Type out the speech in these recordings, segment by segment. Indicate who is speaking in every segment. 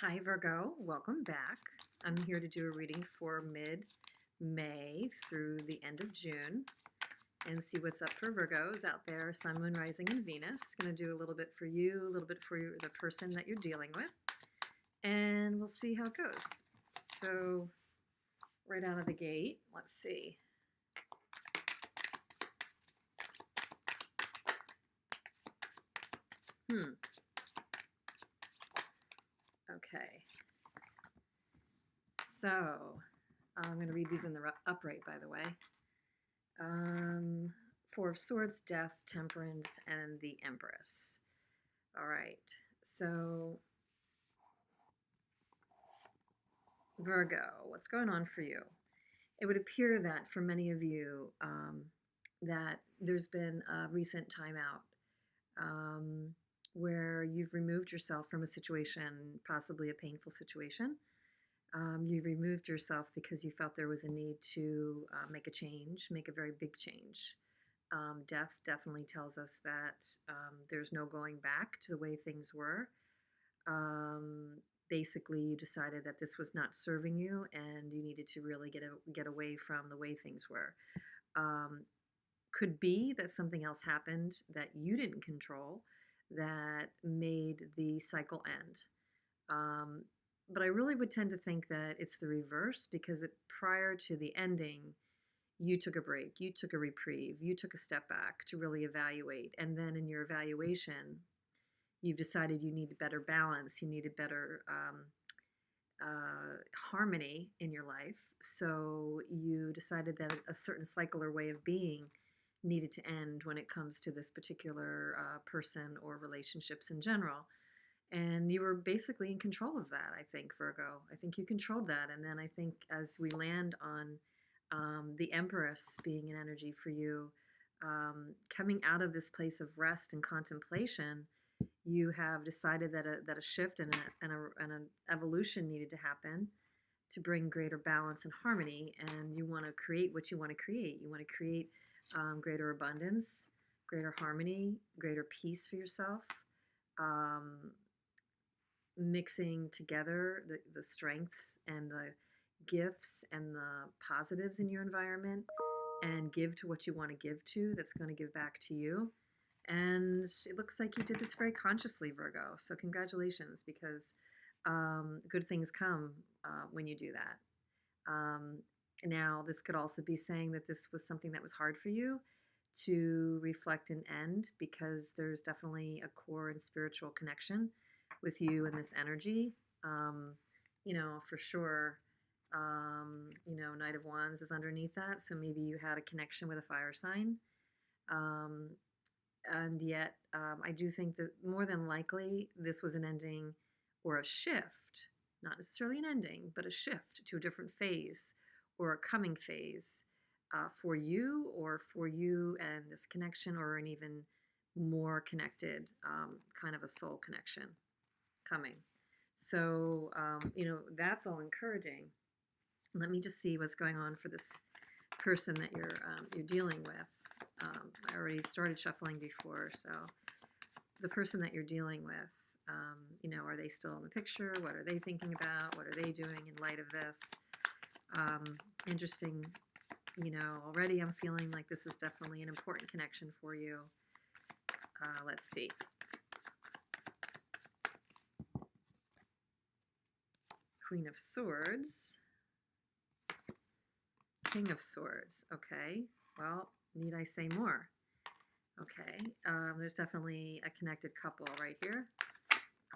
Speaker 1: Hi, Virgo. Welcome back. I'm here to do a reading for mid-May through the end of June and see what's up for Virgos out there, Sun, Moon, Rising, and Venus. Going to do a little bit for you, a little bit for the person that you're dealing with, and we'll see how it goes. So, right out of the gate, let's see. Okay. So, I'm going to read these in the upright, by the way. Four of Swords, Death, Temperance, and the Empress. All right. So, Virgo, what's going on for you? It would appear that for many of you, that there's been a recent timeout where you've removed yourself from a situation, possibly a painful situation. You removed yourself because you felt there was a need to make a change, make a very big change. Death definitely tells us that there's no going back to the way things were. Basically, you decided that this was not serving you and you needed to really get away from the way things were. Could be that something else happened that you didn't control that made the cycle end. But I really would tend to think that it's the reverse, because prior to the ending, you took a break, you took a reprieve, you took a step back to really evaluate. And then in your evaluation, you've decided you need better balance, you needed better harmony in your life. So you decided that a certain cycle or way of being needed to end when it comes to this particular person or relationships in general. And you were basically in control of that, I think, Virgo. I think you controlled that. And then I think as we land on the Empress being an energy for you, coming out of this place of rest and contemplation, you have decided that a shift and an evolution needed to happen to bring greater balance and harmony. And you want to create what you want to create. You want to create greater abundance, greater harmony, greater peace for yourself. Mixing together the strengths and the gifts and the positives in your environment, and give to what you want to give to, that's going to give back to you. And it looks like you did this very consciously, Virgo. So congratulations, because good things come when you do that. Now, this could also be saying that this was something that was hard for you to reflect and end, because there's definitely a core and spiritual connection with you and this energy. For sure, Knight of Wands is underneath that. So maybe you had a connection with a fire sign. And yet, I do think that more than likely this was an ending or a shift, not necessarily an ending, but a shift to a different phase or a coming phase for you, or for you and this connection, or an even more connected kind of a soul connection coming. So, that's all encouraging. Let me just see what's going on for this person that you're dealing with. I already started shuffling before, so the person that you're dealing with, are they still in the picture? What are they thinking about? What are they doing in light of this? Interesting. Already I'm feeling like this is definitely an important connection for you. Let's see. Queen of Swords. King of Swords. Okay. Well, need I say more? Okay. There's definitely a connected couple right here.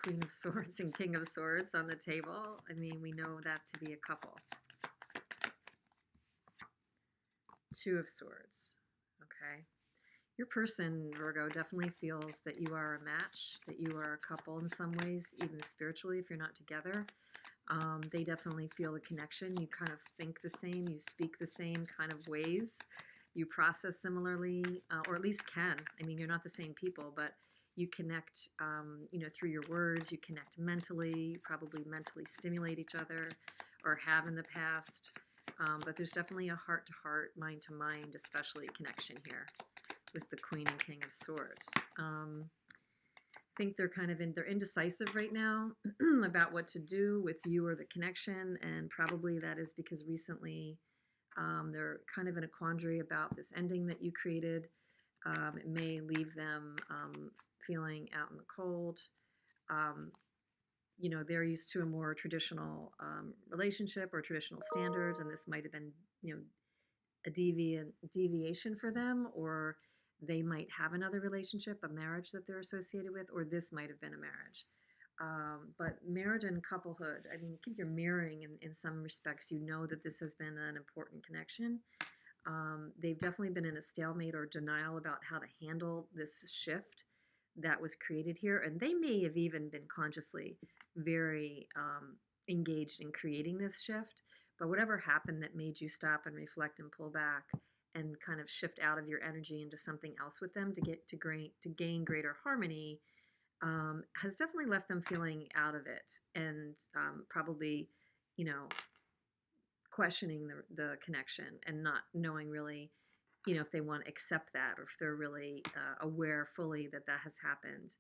Speaker 1: Queen of Swords and King of Swords on the table. I mean, we know that to be a couple. Two of Swords. Okay. Your person, Virgo, definitely feels that you are a match, that you are a couple in some ways, even spiritually if you're not together. They definitely feel a connection. You kind of think the same, you speak the same kind of ways, you process similarly, or at least can. I mean, you're not the same people, but you connect, through your words, you connect mentally, you probably mentally stimulate each other, or have in the past. But there's definitely a heart-to-heart, mind-to-mind, especially connection here with the Queen and King of Swords. think they're kind of they're indecisive right now about what to do with you or the connection, and probably that is because recently they're kind of in a quandary about this ending that you created. It may leave them feeling out in the cold. Um, they're used to a more traditional relationship or traditional standards, and this might have been, a deviation for them, or they might have another relationship, a marriage that they're associated with, or this might have been a marriage. But marriage and couplehood, I mean, you're mirroring in some respects. You know that this has been an important connection. They've definitely been in a stalemate or denial about how to handle this shift that was created here. And they may have even been consciously very engaged in creating this shift. But whatever happened that made you stop and reflect and pull back and kind of shift out of your energy into something else with them to get to gain greater harmony, has definitely left them feeling out of it, and probably, you know, questioning the connection and not knowing really, if they want to accept that, or if they're really aware fully that that has happened.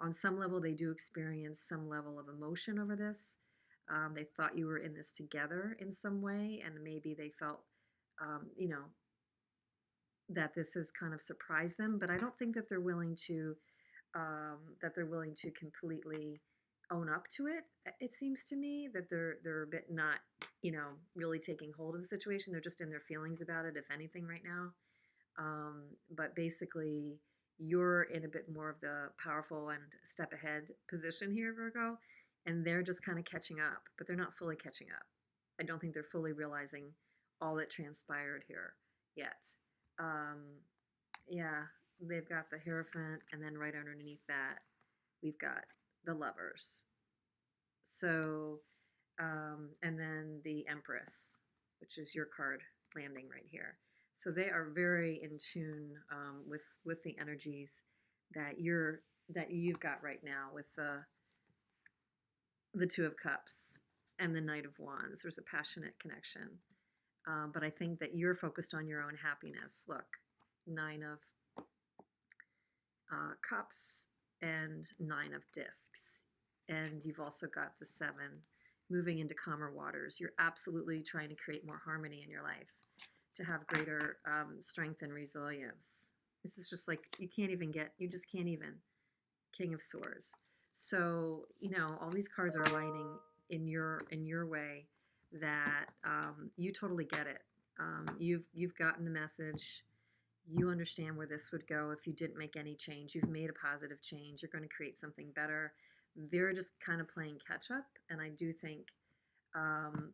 Speaker 1: On some level, they do experience some level of emotion over this. They thought you were in this together in some way, and maybe they felt, you know, that this has kind of surprised them. But I don't think that they're willing to completely own up to it. It seems to me that they're a bit not, really taking hold of the situation. They're just in their feelings about it, if anything, right now. But basically, you're in a bit more of the powerful and step ahead position here, Virgo, and they're just kind of catching up, but they're not fully catching up. I don't think they're fully realizing all that transpired here yet. Um, yeah, they've got the Hierophant, and then right underneath that, we've got the Lovers. So, and then the Empress, which is your card landing right here. So they are very in tune with the energies that you've got right now with the Two of Cups and the Knight of Wands. There's a passionate connection, but I think that you're focused on your own happiness. Look, Nine of Cups and Nine of Discs, and you've also got the Seven, moving into calmer waters. You're absolutely trying to create more harmony in your life, to have greater strength and resilience. This is just like, you just can't even. King of Swords. So, all these cards are aligning in your way that you totally get it. You've gotten the message. You understand where this would go if you didn't make any change. You've made a positive change. You're going to create something better. They're just kind of playing catch up, and I do think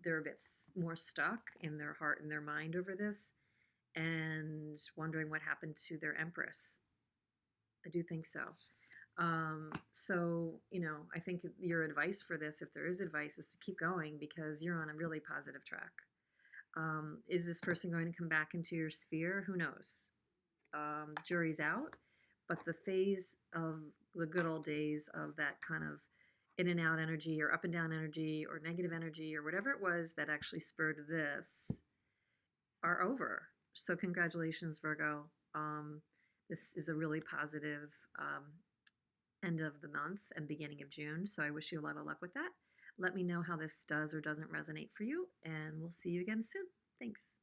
Speaker 1: they're a bit more stuck in their heart and their mind over this, and wondering what happened to their Empress. I do think so. I think your advice for this, if there is advice, is to keep going, because you're on a really positive track. Is this person going to come back into your sphere? Who knows? Jury's out, but the phase of the good old days of that kind of in and out energy, or up and down energy, or negative energy, or whatever it was that actually spurred this, are over. So congratulations, Virgo. This is a really positive end of the month and beginning of June. So I wish you a lot of luck with that. Let me know how this does or doesn't resonate for you, and we'll see you again soon. Thanks.